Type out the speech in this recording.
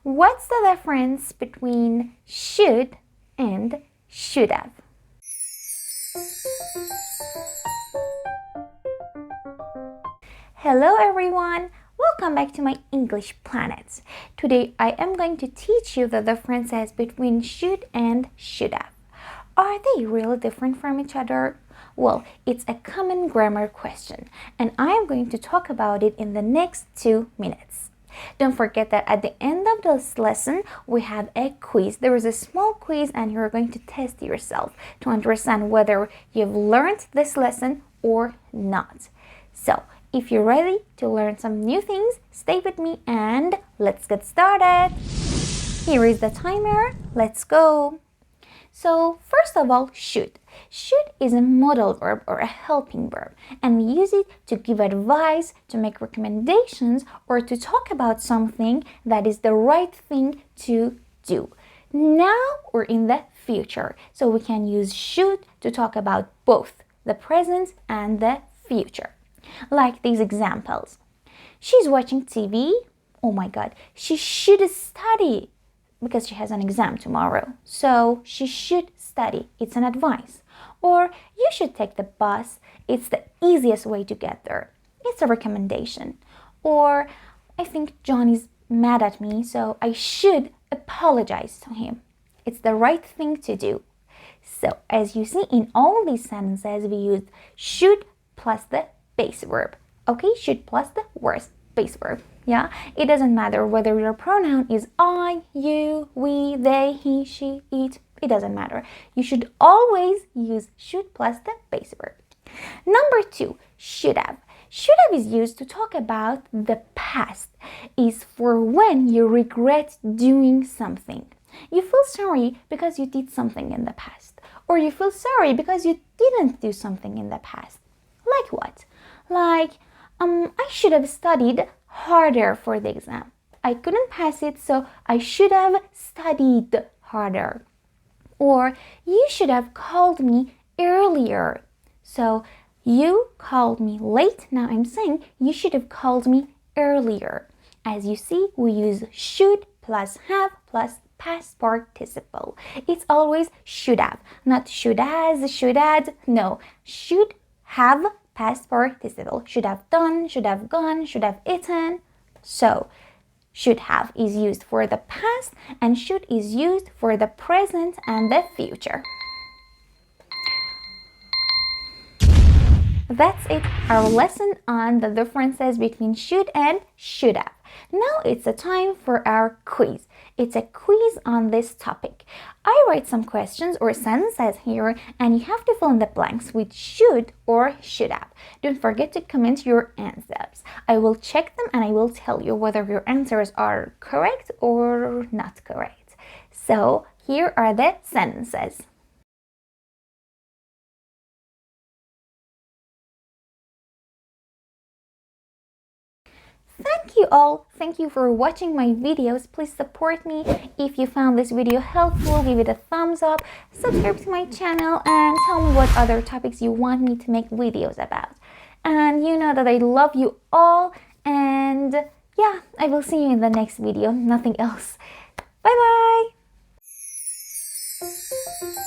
What's the difference between should and should have? Hello everyone! Welcome back to my English Planets. Today I am going to teach you the differences between should and should have. Are they really different from each other? Well, it's a common grammar question, and I am going to talk about it in the next 2 minutes. Don't forget that at the end of this lesson, we have a quiz. There is a small quiz, and you're going to test yourself to understand whether you've learned this lesson or not. So, if you're ready to learn some new things, stay with me and let's get started. Here is the timer. Let's go. So first of all, should. Should is a modal verb or a helping verb, and we use it to give advice, to make recommendations, or to talk about something that is the right thing to do now or in the future. So we can use should to talk about both the present and the future. Like these examples. She's watching TV. Oh my God, she should study because she has an exam tomorrow. So she should study. It's an advice. Or you should take the bus. It's the easiest way to get there. It's a recommendation. Or I think John is mad at me, so I should apologize to him. It's the right thing to do. So as you see in all these sentences, we use should plus the base verb. Okay, should plus the worst base verb. Yeah, it doesn't matter whether your pronoun is I, you, we, they, he, she, it. It doesn't matter. You should always use should plus the base verb. Number 2, should have. Should have is used to talk about the past. Is for when you regret doing something. You feel sorry because you did something in the past. Or you feel sorry because you didn't do something in the past. Like what? Like, I should have studied harder for the exam. I couldn't pass it, so I should have studied harder. Or, you should have called me earlier. So, you called me late. Now I'm saying you should have called me earlier. As you see, we use should plus have plus past participle. It's always should have, not should has, should had. No, should have past participle. Should have done, should have gone, should have eaten. So, should have is used for the past and should is used for the present and the future. That's it, our lesson on the differences between should and should have. Now it's a time for our quiz. It's a quiz on this topic. I write some questions or sentences here and you have to fill in the blanks with should or should have. Don't forget to comment your answers. I will check them and I will tell you whether your answers are correct or not correct. So here are the sentences. Thank you all. Thank you for watching my videos. Please support me. If you found this video helpful, give it a thumbs up, subscribe to my channel, and tell me what other topics you want me to make videos about. And you know that I love you all, and yeah, I will see you in the next video. Nothing else. Bye bye.